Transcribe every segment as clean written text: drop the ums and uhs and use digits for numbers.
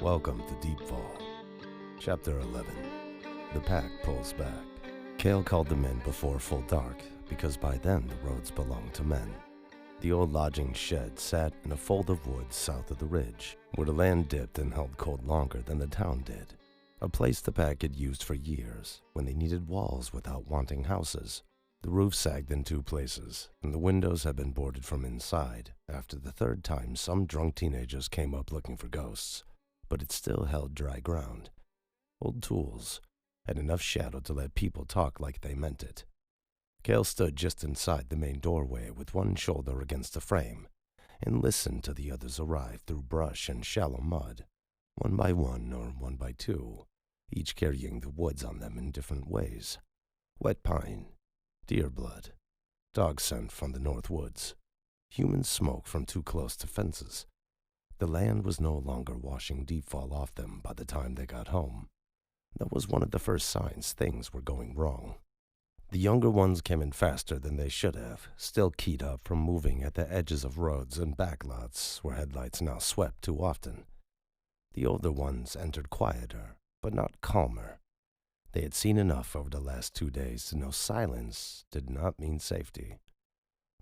Welcome to Deepfall. Chapter 11. The pack pulls back. Kael called the men before full dark, because by then the roads belonged to men. The old lodging shed sat in a fold of woods south of the ridge, where the land dipped and held cold longer than the town did. A place the pack had used for years, when they needed walls without wanting houses. The roof sagged in two places, and the windows had been boarded from inside after the third time some drunk teenagers came up looking for ghosts. But it still held dry ground. Old tools, and enough shadow to let people talk like they meant it. Kael stood just inside the main doorway with one shoulder against the frame, and listened till the others arrived through brush and shallow mud, one by one or one by two, each carrying the woods on them in different ways. Wet pine, deer blood, dog scent from the north woods, human smoke from too close to fences. The land was no longer washing Deepfall off them by the time they got home. That was one of the first signs things were going wrong. The younger ones came in faster than they should have, still keyed up from moving at the edges of roads and backlots where headlights now swept too often. The older ones entered quieter, but not calmer. They had seen enough over the last 2 days to know silence did not mean safety.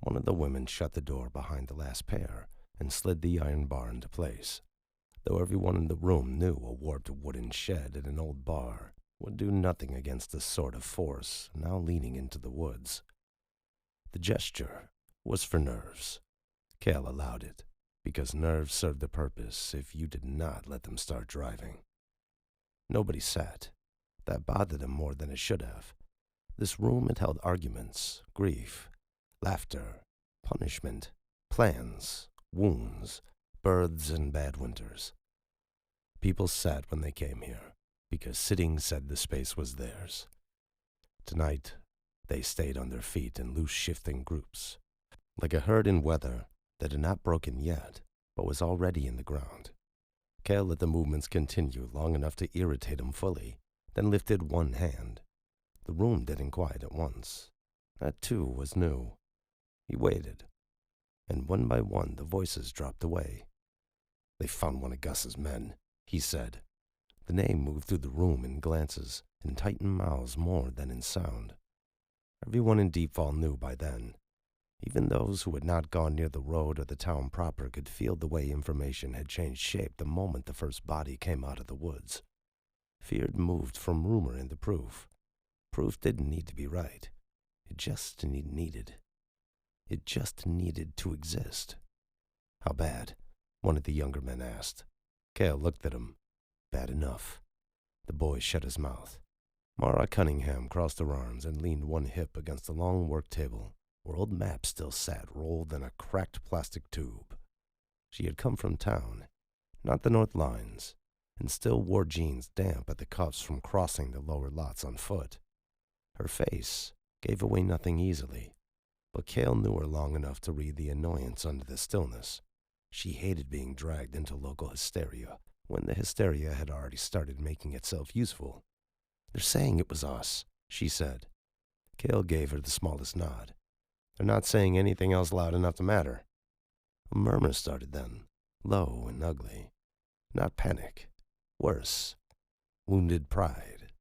One of the women shut the door behind the last pair and slid the iron bar into place, though everyone in the room knew a warped wooden shed in an old bar would do nothing against the sort of force now leaning into the woods. The gesture was for nerves. Kael allowed it, because nerves served a purpose if you did not let them start driving. Nobody sat. That bothered him more than it should have. This room had held arguments, grief, laughter, punishment, plans, wounds, births, and bad winters. People sat when they came here, because sitting said the space was theirs. Tonight, they stayed on their feet in loose shifting groups, like a herd in weather that had not broken yet, but was already in the ground. Kael let the movements continue long enough to irritate him fully, then lifted one hand. The room didn't quiet at once. That, too, was new. He waited, and one by one the voices dropped away. "They found one of Gus's men," he said. The name moved through the room in glances and tightened mouths more than in sound. Everyone in Deepfall knew by then. Even those who had not gone near the road or the town proper could feel the way information had changed shape the moment the first body came out of the woods. Fear had moved from rumor into proof. Proof didn't need to be right. It just needed. It just needed to exist. "How bad?" one of the younger men asked. Kael looked at him. "Bad enough." The boy shut his mouth. Mara Cunningham crossed her arms and leaned one hip against the long work table, where old maps still sat rolled in a cracked plastic tube. She had come from town, not the north lines, and still wore jeans damp at the cuffs from crossing the lower lots on foot. Her face gave away nothing easily, but Kael knew her long enough to read the annoyance under the stillness. She hated being dragged into local hysteria when the hysteria had already started making itself useful. "They're saying it was us," she said. Kael gave her the smallest nod. "They're not saying anything else loud enough to matter." A murmur started then, low and ugly. Not panic. Worse. Wounded pride.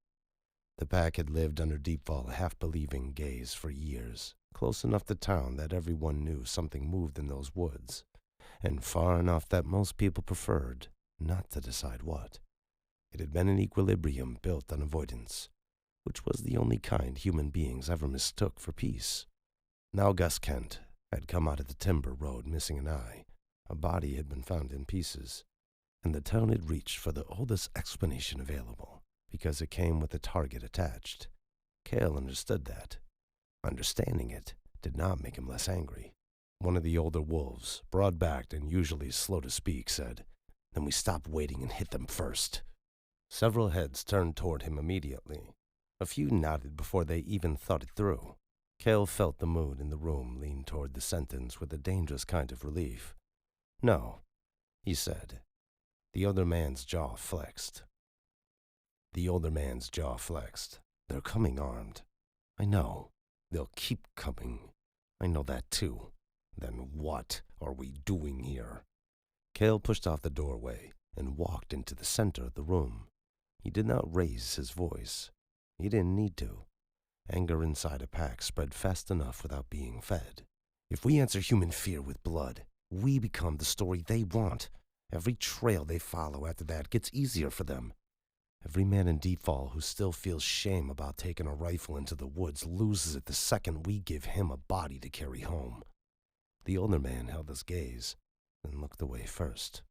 The pack had lived under Deepfall half-believing gaze for years, close enough to town that everyone knew something moved in those woods, and far enough that most people preferred not to decide what. It had been an equilibrium built on avoidance, which was the only kind human beings ever mistook for peace. Now Gus Kent had come out of the timber road missing an eye. A body had been found in pieces, and the town had reached for the oldest explanation available, because it came with a target attached. Kael understood that. Understanding it did not make him less angry. One of the older wolves, broad-backed and usually slow to speak, said, "Then we stop waiting and hit them first." Several heads turned toward him immediately. A few nodded before they even thought it through. Kael felt the mood in the room lean toward the sentence with a dangerous kind of relief. "No," he said. The older man's jaw flexed. "They're coming armed. I know. They'll keep coming. I know that too. Then what are we doing here?" Kael pushed off the doorway, and walked into the center of the room. He did not raise his voice. He didn't need to. Anger inside a pack spread fast enough without being fed. If we answer human fear with blood, we become the story they want. Every trail they follow after that gets easier for them. Every man in Deepfall who still feels shame about taking a rifle into the woods loses it the second we give him a body to carry home. The older man held his gaze, then looked away first.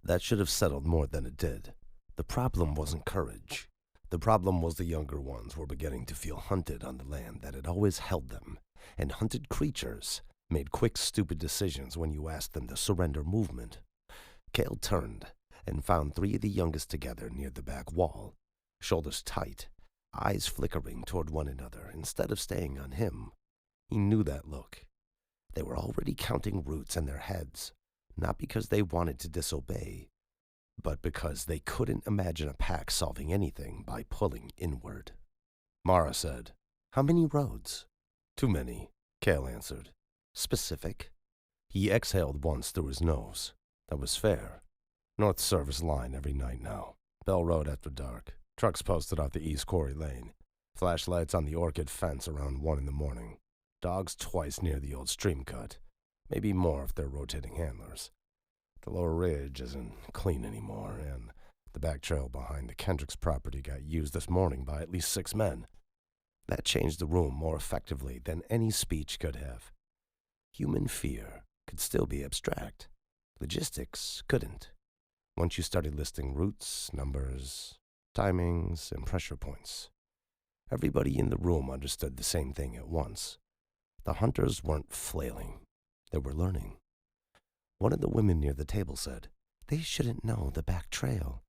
That should have settled more than it did. The problem wasn't courage. The problem was the younger ones were beginning to feel hunted on the land that had always held them, and hunted creatures made quick, stupid decisions when you asked them to surrender movement. Kael turned and found 3 of the youngest together near the back wall, shoulders tight, eyes flickering toward one another instead of staying on him. He knew that look. They were already counting roots in their heads, not because they wanted to disobey, but because they couldn't imagine a pack solving anything by pulling inward. Mara said, "How many roads?" "Too many," Kael answered. "Specific?" He exhaled once through his nose. That was fair. North Service line every night now. Bell Road after dark. Trucks posted off the East Quarry Lane. Flashlights on the orchid fence around 1 in the morning. Dogs twice near the old stream cut. Maybe more if they're rotating handlers. The lower ridge isn't clean anymore, and the back trail behind the Kendricks property got used this morning by at least 6 men. That changed the room more effectively than any speech could have. Human fear could still be abstract. Logistics couldn't. Once you started listing routes, numbers, timings, and pressure points, everybody in the room understood the same thing at once. The hunters weren't flailing. They were learning. One of the women near the table said, "They shouldn't know the back trail."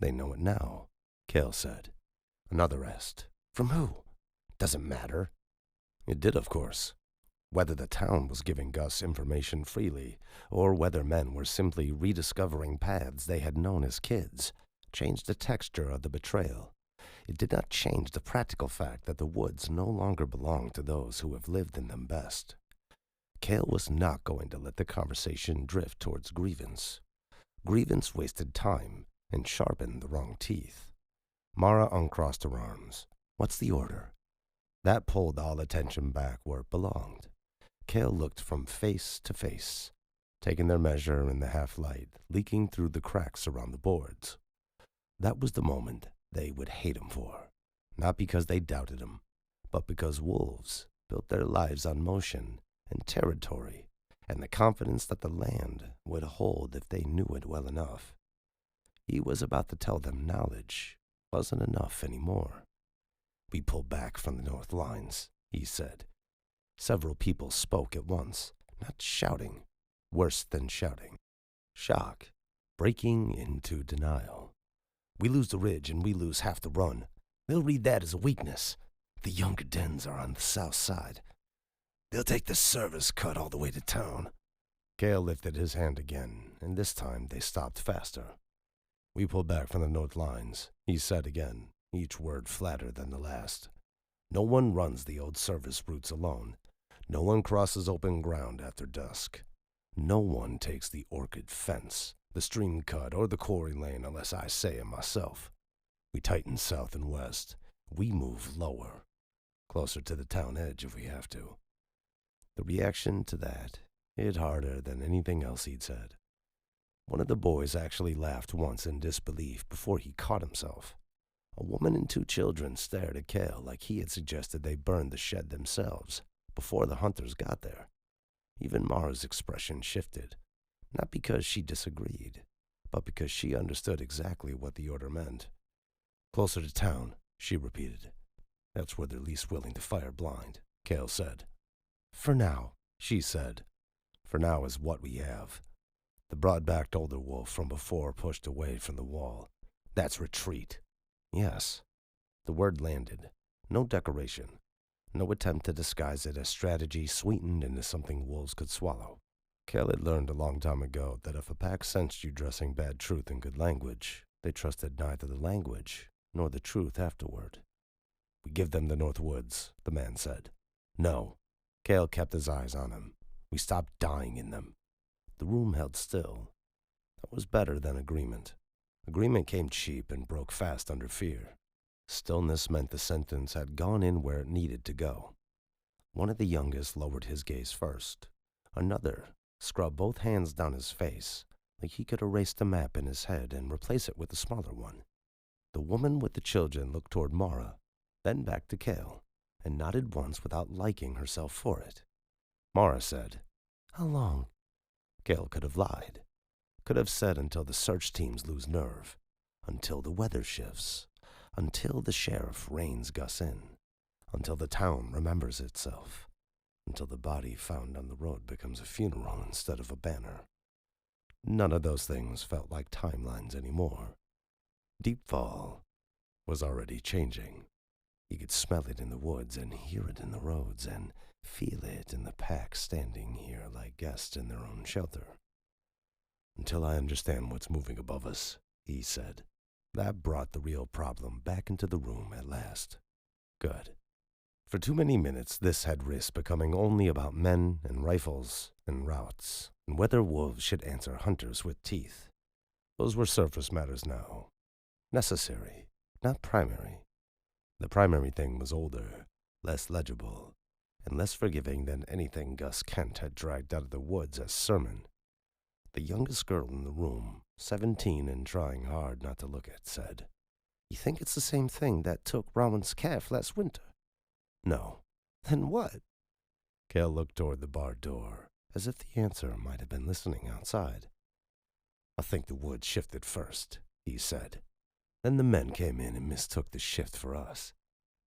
"They know it now," Kael said. Another asked, "From who?" "Doesn't matter." It did, of course. Whether the town was giving Gus information freely, or whether men were simply rediscovering paths they had known as kids, changed the texture of the betrayal. It did not change the practical fact that the woods no longer belonged to those who have lived in them best. Kael was not going to let the conversation drift towards grievance. Grievance wasted time and sharpened the wrong teeth. Mara uncrossed her arms. "What's the order?" That pulled all attention back where it belonged. Kael looked from face to face, taking their measure in the half-light, leaking through the cracks around the boards. That was the moment they would hate him for, not because they doubted him, but because wolves built their lives on motion and territory and the confidence that the land would hold if they knew it well enough. He was about to tell them knowledge wasn't enough anymore. "We pulled back from the north lines," he said. Several people spoke at once, not shouting, worse than shouting. Shock, breaking into denial. "We lose the ridge and we lose half the run. They'll read that as a weakness. The younger dens are on the south side. They'll take the service cut all the way to town." Kael lifted his hand again, and this time they stopped faster. "We pulled back from the north lines," he said again, each word flatter than the last. "No one runs the old service routes alone. No one crosses open ground after dusk. No one takes the orchid fence, the stream cut, or the quarry lane unless I say it myself. We tighten south and west. We move lower, closer to the town edge if we have to." The reaction to that hit harder than anything else he'd said. One of the boys actually laughed once in disbelief before he caught himself. A woman and 2 children stared at Kael like he had suggested they burn the shed themselves before the hunters got there. Even Mara's expression shifted, not because she disagreed, but because she understood exactly what the order meant. "Closer to town," she repeated. "That's where they're least willing to fire blind," Kael said. "For now," she said. "For now is what we have." The broad-backed older wolf from before pushed away from the wall. "That's retreat." Yes. The word landed. No decoration. No attempt to disguise it as strategy sweetened into something wolves could swallow. Kael had learned a long time ago that if a pack sensed you dressing bad truth in good language, they trusted neither the language nor the truth afterward. "We give them the North Woods," the man said. "No." Kael kept his eyes on him. "We stop dying in them." The room held still. That was better than agreement. Agreement came cheap and broke fast under fear. Stillness meant the sentence had gone in where it needed to go. One of the youngest lowered his gaze first. Another scrubbed both hands down his face, like he could erase the map in his head and replace it with a smaller one. The woman with the children looked toward Mara, then back to Kael, and nodded once without liking herself for it. Mara said, "How long?" Kael could have lied. Could have said until the search teams lose nerve, until the weather shifts, until the sheriff reins Gus in, until the town remembers itself, until the body found on the road becomes a funeral instead of a banner. None of those things felt like timelines anymore. Deepfall was already changing. You could smell it in the woods and hear it in the roads and feel it in the pack standing here like guests in their own shelter. "Until I understand what's moving above us," he said. That brought the real problem back into the room at last. Good. For too many minutes, this had risked becoming only about men and rifles and routes, and whether wolves should answer hunters with teeth. Those were surface matters now. Necessary, not primary. The primary thing was older, less legible, and less forgiving than anything Gus Kent had dragged out of the woods as sermon. The youngest girl in the room, 17 and trying hard not to look at, said, "You think it's the same thing that took Rowan's calf last winter?" "No." "Then what?" Kael looked toward the barred door, as if the answer might have been listening outside. "I think the woods shifted first," he said. "Then the men came in and mistook the shift for us.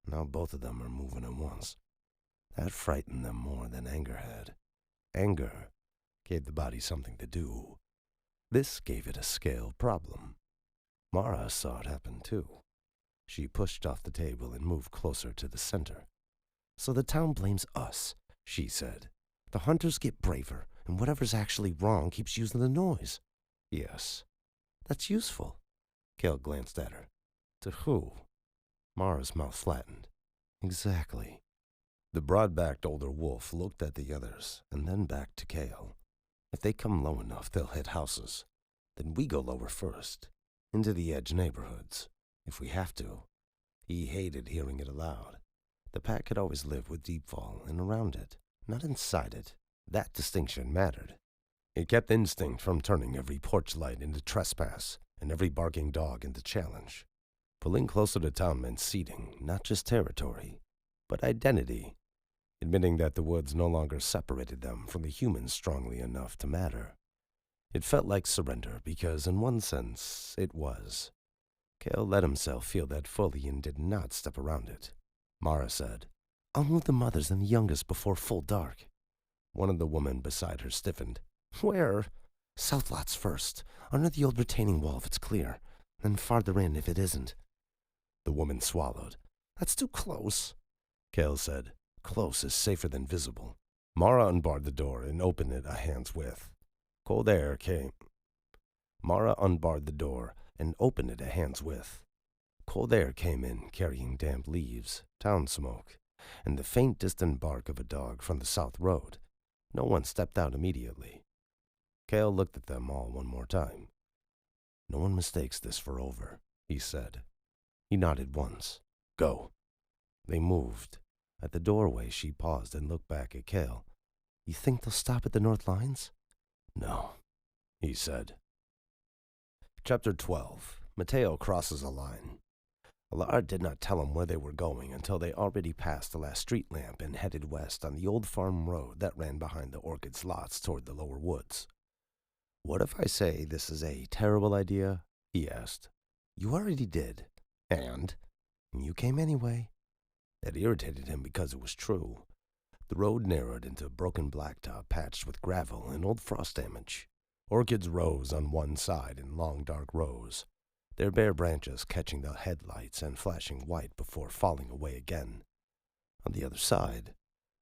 Now both of them are moving at once. That frightened them more than anger had. Anger gave the body something to do. This gave it a scale problem. Mara saw it happen too. She pushed off the table and moved closer to the center. "So the town blames us," she said. "The hunters get braver, and whatever's actually wrong keeps using the noise." "Yes." "That's useful." Kael glanced at her. "To who?" Mara's mouth flattened. "Exactly." The broad-backed older wolf looked at the others and then back to Kael. "If they come low enough, they'll hit houses. Then we go lower first, into the edge neighborhoods, if we have to." He hated hearing it aloud. The pack had always lived with Deepfall and around it, not inside it. That distinction mattered. It kept instinct from turning every porch light into trespass and every barking dog into challenge. Pulling closer to town meant ceding, not just territory, but identity, admitting that the woods no longer separated them from the humans strongly enough to matter. It felt like surrender because, in one sense, it was. Kael let himself feel that fully and did not step around it. Mara said, "I'll move the mothers and the youngest before full dark." One of the women beside her stiffened. "Where?" "South lots first, under the old retaining wall if it's clear, then farther in if it isn't." The woman swallowed. "That's too close." Kael said, "Close is safer than visible." Mara unbarred the door and opened it a hand's width. Cold air came. Mara unbarred the door and opened it a hand's width. Cold air came in, carrying damp leaves, town smoke, and the faint distant bark of a dog from the south road. No one stepped out immediately. Kael looked at them all one more time. "No one mistakes this for over," he said. He nodded once. "Go." They moved. At the doorway, she paused and looked back at Kael. "You think they'll stop at the north lines?" "No," he said. Chapter 12. Mateo crosses a line. Elara did not tell him where they were going until they already passed the last street lamp and headed west on the old farm road that ran behind the orchids lots toward the lower woods. "What if I say this is a terrible idea?" he asked. "You already did. And you came anyway." That irritated him because it was true. The road narrowed into broken blacktop patched with gravel and old frost damage. Orchids rose on one side in long dark rows, their bare branches catching the headlights and flashing white before falling away again. On the other side,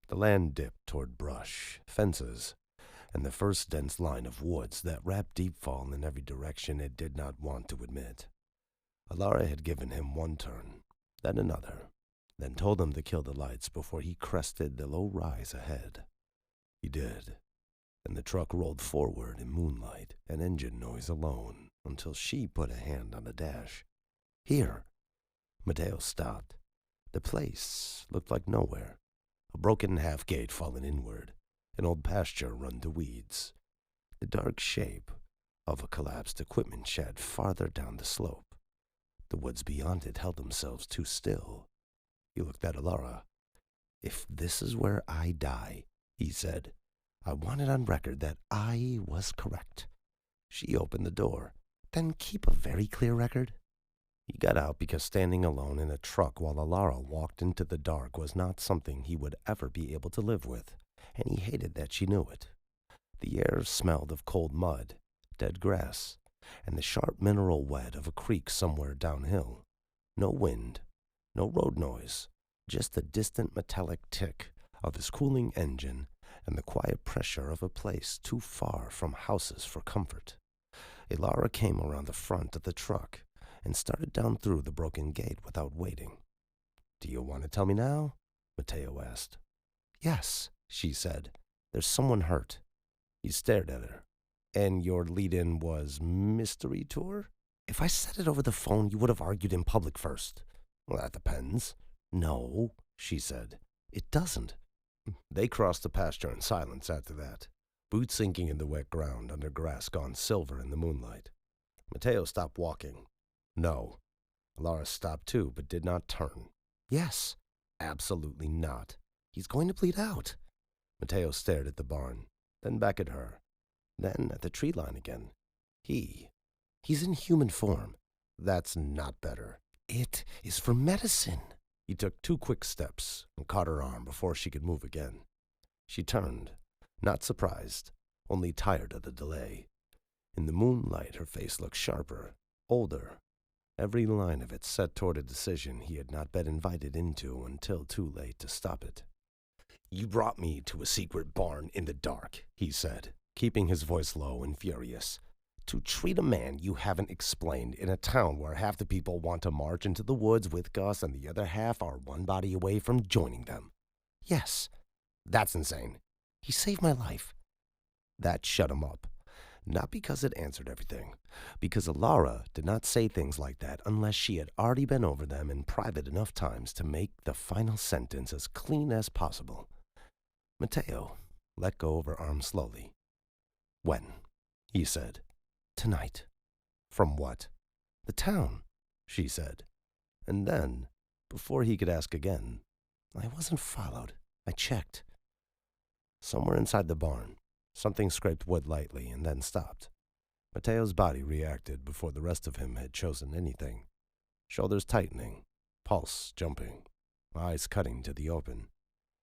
the land dipped toward brush, fences, and the first dense line of woods that wrapped Deepfall in every direction it did not want to admit. Elara had given him one turn, then another, then told him to kill the lights before he crested the low rise ahead. He did, and the truck rolled forward in moonlight and engine noise alone until she put a hand on the dash. "Here." Mateo stopped. The place looked like nowhere. A broken half-gate fallen inward, an old pasture run to weeds, the dark shape of a collapsed equipment shed farther down the slope. The woods beyond it held themselves too still. He looked at Elara. "If this is where I die," he said, "I want it on record that I was correct." She opened the door. "Then keep a very clear record." He got out because standing alone in a truck while Elara walked into the dark was not something he would ever be able to live with, and he hated that she knew it. The air smelled of cold mud, dead grass, and the sharp mineral wet of a creek somewhere downhill. No wind, no road noise, just the distant metallic tick of his cooling engine and the quiet pressure of a place too far from houses for comfort. Elara came around the front of the truck and started down through the broken gate without waiting. "Do you want to tell me now?" Mateo asked. "Yes," she said. "There's someone hurt." He stared at her. "And your lead-in was mystery tour?" "If I said it over the phone, you would have argued in public first." "Well, that depends." "No," she said. "It doesn't." They crossed the pasture in silence after that, boots sinking in the wet ground under grass gone silver in the moonlight. Mateo stopped walking. "No." Elara stopped too, but did not turn. "Yes." "Absolutely not. He's going to bleed out." Mateo stared at the barn, then back at her, then at the tree line again. He's in human form." "That's not better." "It is for medicine." He took 2 quick steps and caught her arm before she could move again. She turned, not surprised, only tired of the delay. In the moonlight, her face looked sharper, older, every line of it set toward a decision he had not been invited into until too late to stop it. "You brought me to a secret barn in the dark," he said, keeping his voice low and furious, "to treat a man you haven't explained in a town where half the people want to march into the woods with us and the other half are one body away from joining them." "Yes." "That's insane." "He saved my life." That shut him up. Not because it answered everything, because Elara did not say things like that unless she had already been over them in private enough times to make the final sentence as clean as possible. Mateo let go of her arm slowly. "When?" he said. "Tonight." "From what?" "The town," she said. And then, before he could ask again, "I wasn't followed. I checked." Somewhere inside the barn, something scraped wood lightly and then stopped. Mateo's body reacted before the rest of him had chosen anything. Shoulders tightening, pulse jumping, eyes cutting to the open.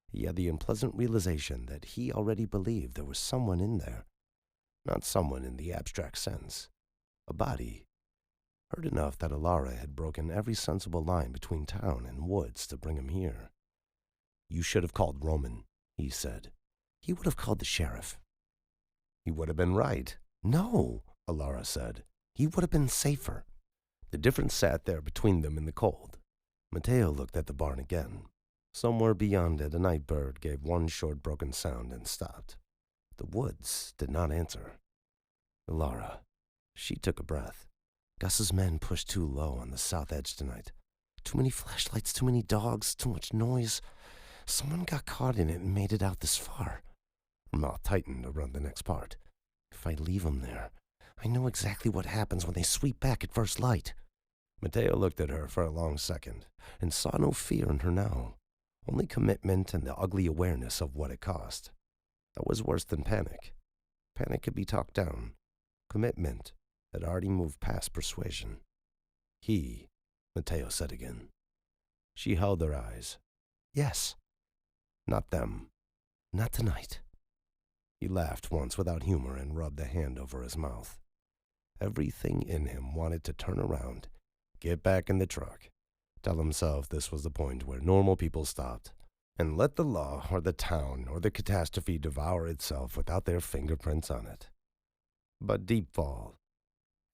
He had the unpleasant realization that he already believed there was someone in there. Not someone in the abstract sense. A body. Hurt enough that Elara had broken every sensible line between town and woods to bring him here. "You should have called Roman," he said. "He would have called the sheriff." "He would have been right." "No," Elara said. "He would have been safer." The difference sat there between them in the cold. Mateo looked at the barn again. Somewhere beyond it, a night bird gave one short broken sound and stopped. The woods did not answer. Elara. She took a breath. "Gus's men pushed too low on the south edge tonight. Too many flashlights, too many dogs, too much noise. Someone got caught in it and made it out this far." Her mouth tightened around the next part. "If I leave them there, I know exactly what happens when they sweep back at first light." Mateo looked at her for a long second and saw no fear in her now, only commitment and the ugly awareness of what it cost. That was worse than panic. Panic could be talked down. Commitment had already moved past persuasion. Mateo said again. She held her eyes. "Yes." "Not them." "Not tonight." He laughed once without humor and rubbed a hand over his mouth. Everything in him wanted to turn around, get back in the truck, tell himself this was the point where normal people stopped, and let the law or the town or the catastrophe devour itself without their fingerprints on it. But Deepfall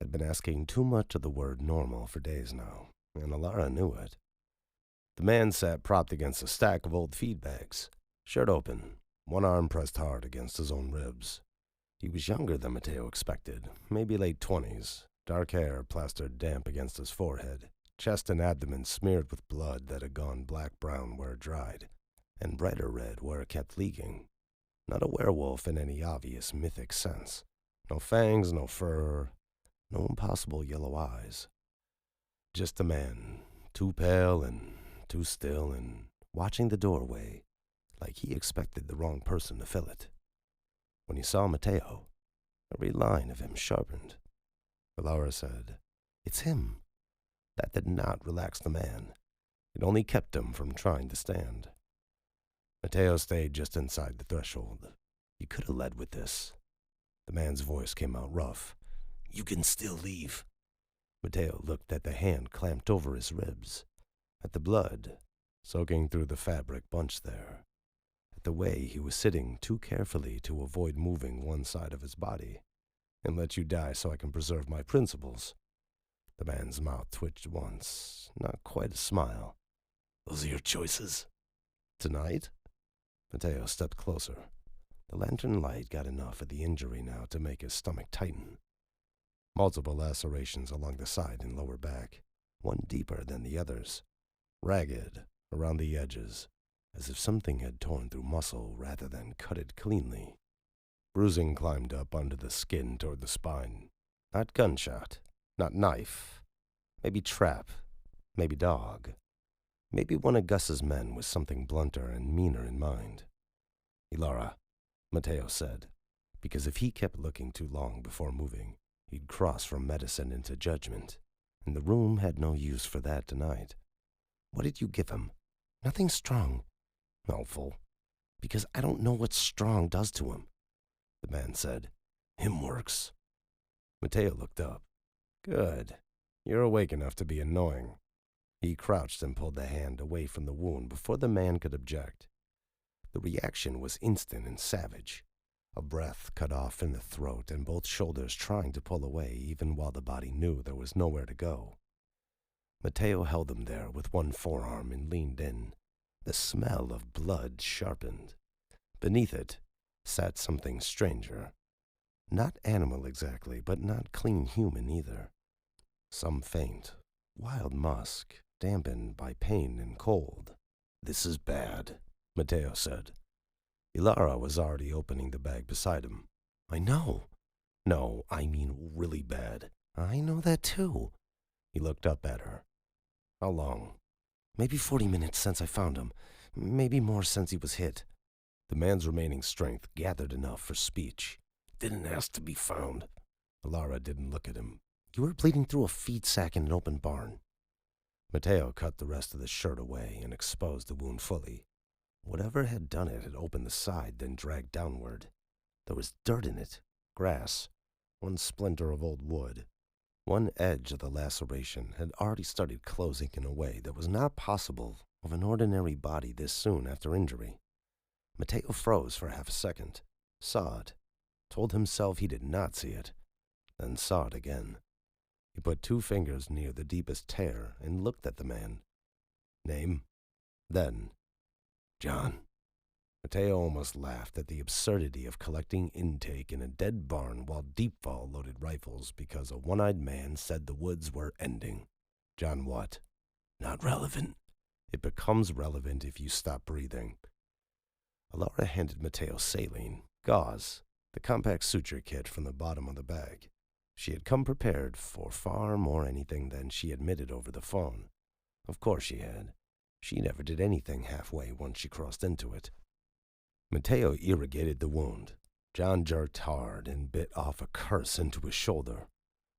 had been asking too much of the word normal for days now, and Elara knew it. The man sat propped against a stack of old feed bags, shirt open, one arm pressed hard against his own ribs. He was younger than Mateo expected, maybe late 20s, Dark hair plastered damp against his forehead, chest and abdomen smeared with blood that had gone black-brown where it dried, and brighter red where it kept leaking. Not a werewolf in any obvious mythic sense. No fangs, no fur, no impossible yellow eyes. Just a man, too pale and too still and watching the doorway like he expected the wrong person to fill it. When he saw Mateo, every line of him sharpened. Elara said, "It's him." That did not relax the man. It only kept him from trying to stand. Mateo stayed just inside the threshold. You could have led with this. The man's voice came out rough. "You can still leave." Mateo looked at the hand clamped over his ribs, at the blood soaking through the fabric bunch there, at the way he was sitting too carefully to avoid moving one side of his body. "And let you die so I can preserve my principles." The man's mouth twitched once, not quite a smile. "Those are your choices?" "Tonight?" Mateo stepped closer. The lantern light got enough of the injury now to make his stomach tighten. Multiple lacerations along the side and lower back, one deeper than the others, ragged around the edges, as if something had torn through muscle rather than cut it cleanly. Bruising climbed up under the skin toward the spine. Not gunshot, not knife, maybe trap, maybe dog. Maybe one of Gus's men with something blunter and meaner in mind. "Elara," Mateo said, because if he kept looking too long before moving, he'd cross from medicine into judgment, and the room had no use for that tonight. "What did you give him?" "Nothing strong." "Helpful, because I don't know what strong does to him." The man said, "Him works." Mateo looked up. "Good. You're awake enough to be annoying." He crouched and pulled the hand away from the wound before the man could object. The reaction was instant and savage. A breath cut off in the throat and both shoulders trying to pull away even while the body knew there was nowhere to go. Mateo held him there with one forearm and leaned in. The smell of blood sharpened. Beneath it sat something stranger. Not animal exactly, but not clean human either. Some faint, wild musk, dampened by pain and cold. "This is bad," Mateo said. Elara was already opening the bag beside him. "I know." "No, I mean really bad." "I know that too." He looked up at her. "How long?" "Maybe 40 minutes since I found him. Maybe more since he was hit." The man's remaining strength gathered enough for speech. "Didn't ask to be found." Elara didn't look at him. "You were bleeding through a feed sack in an open barn." Mateo cut the rest of the shirt away and exposed the wound fully. Whatever had done it had opened the side, then dragged downward. There was dirt in it, grass, one splinter of old wood. One edge of the laceration had already started closing in a way that was not possible of an ordinary body this soon after injury. Mateo froze for half a second, saw it, told himself he did not see it, then saw it again. He put 2 fingers near the deepest tear and looked at the man. "Name?" Then, "John." Mateo almost laughed at the absurdity of collecting intake in a dead barn while Deepfall loaded rifles because a one-eyed man said the woods were ending. "John what?" "Not relevant." "It becomes relevant if you stop breathing." Elara handed Mateo saline, gauze, the compact suture kit from the bottom of the bag. She had come prepared for far more anything than she admitted over the phone. Of course she had. She never did anything halfway once she crossed into it. Mateo irrigated the wound. John jerked hard and bit off a curse into his shoulder.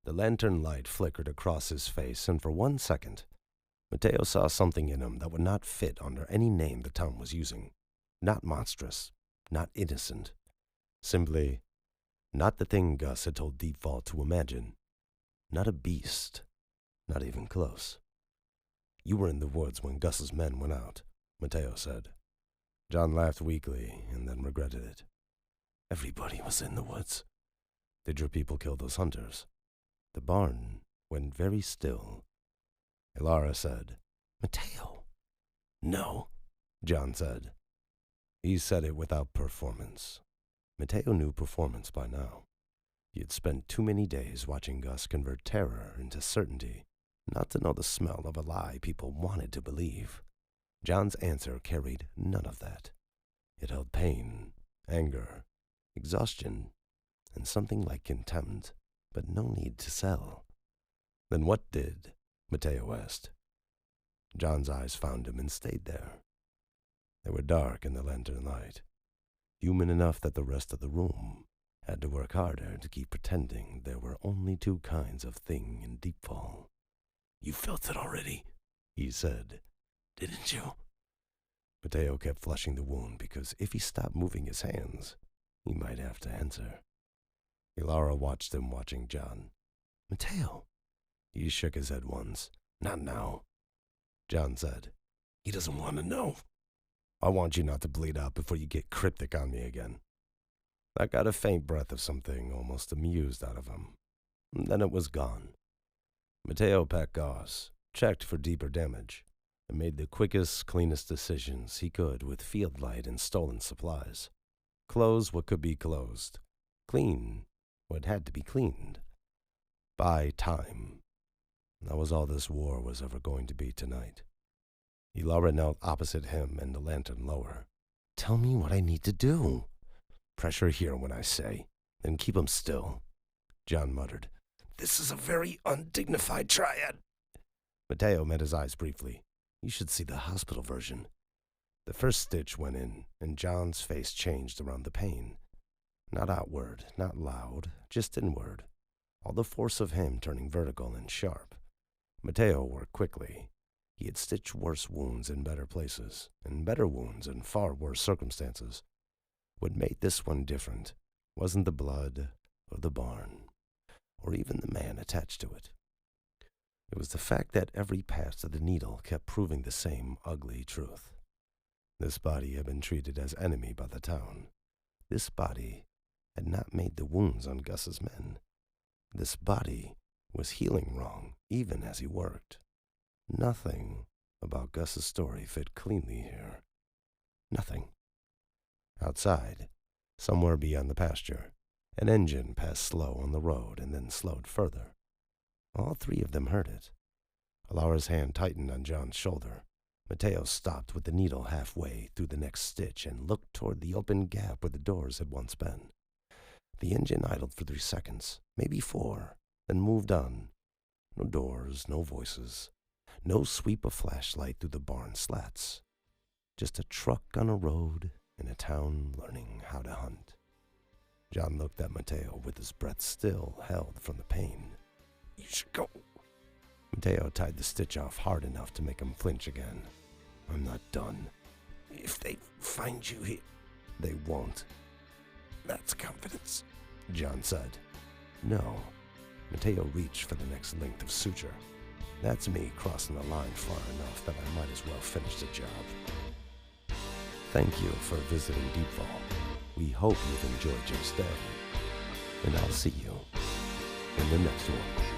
The lantern light flickered across his face, and for 1 second, Mateo saw something in him that would not fit under any name the town was using. Not monstrous, not innocent. Simply, not the thing Gus had told Deepfall to imagine. Not a beast. Not even close. "You were in the woods when Gus's men went out," Mateo said. John laughed weakly and then regretted it. "Everybody was in the woods." "Did your people kill those hunters?" The barn went very still. Elara said, "Mateo." "No," John said. He said it without performance. Mateo knew performance by now. He had spent too many days watching Gus convert terror into certainty, not to know the smell of a lie people wanted to believe. John's answer carried none of that. It held pain, anger, exhaustion, and something like contempt, but no need to sell. Then what did? Mateo asked. John's eyes found him and stayed there. They were dark in the lantern light, human enough that the rest of the room had to work harder to keep pretending there were only two kinds of thing in Deepfall. "You felt it already," he said, "didn't you?" Mateo kept flushing the wound because if he stopped moving his hands, he might have to answer. Elara watched him watching John. "Mateo." He shook his head once. "Not now." John said, "He doesn't want to know. I want you not to bleed out before you get cryptic on me again." That got a faint breath of something almost amused out of him. Then it was gone. Mateo packed gauze, checked for deeper damage, and made the quickest, cleanest decisions he could with field light and stolen supplies. Close what could be closed. Clean what had to be cleaned. Buy time. That was all this war was ever going to be tonight. Elara knelt opposite him and the lantern lower. "Tell me what I need to do." "Pressure here when I say, then keep 'em still," John muttered. "This is a very undignified triad." Mateo met his eyes briefly. "You should see the hospital version." The first stitch went in, and John's face changed around the pain. Not outward, not loud, just inward. All the force of him turning vertical and sharp. Mateo worked quickly. He had stitched worse wounds in better places, and better wounds in far worse circumstances. What made this one different wasn't the blood, or the barn, or even the man attached to it. It was the fact that every pass of the needle kept proving the same ugly truth. This body had been treated as enemy by the town. This body had not made the wounds on Gus's men. This body was healing wrong, even as he worked. Nothing about Gus's story fit cleanly here. Nothing. Outside, somewhere beyond the pasture, an engine passed slow on the road and then slowed further. All three of them heard it. Elara's hand tightened on John's shoulder. Mateo stopped with the needle halfway through the next stitch and looked toward the open gap where the doors had once been. The engine idled for 3 seconds, maybe 4, then moved on. No doors, no voices, no sweep of flashlight through the barn slats. Just a truck on a road in a town learning how to hunt. John looked at Mateo with his breath still held from the pain. "You should go." Mateo tied the stitch off hard enough to make him flinch again. "I'm not done. If they find you here, they won't." "That's confidence," John said. "No." Mateo reached for the next length of suture. "That's me crossing the line far enough that I might as well finish the job." Thank you for visiting Deepfall. We hope you've enjoyed your stay, and I'll see you in the next one.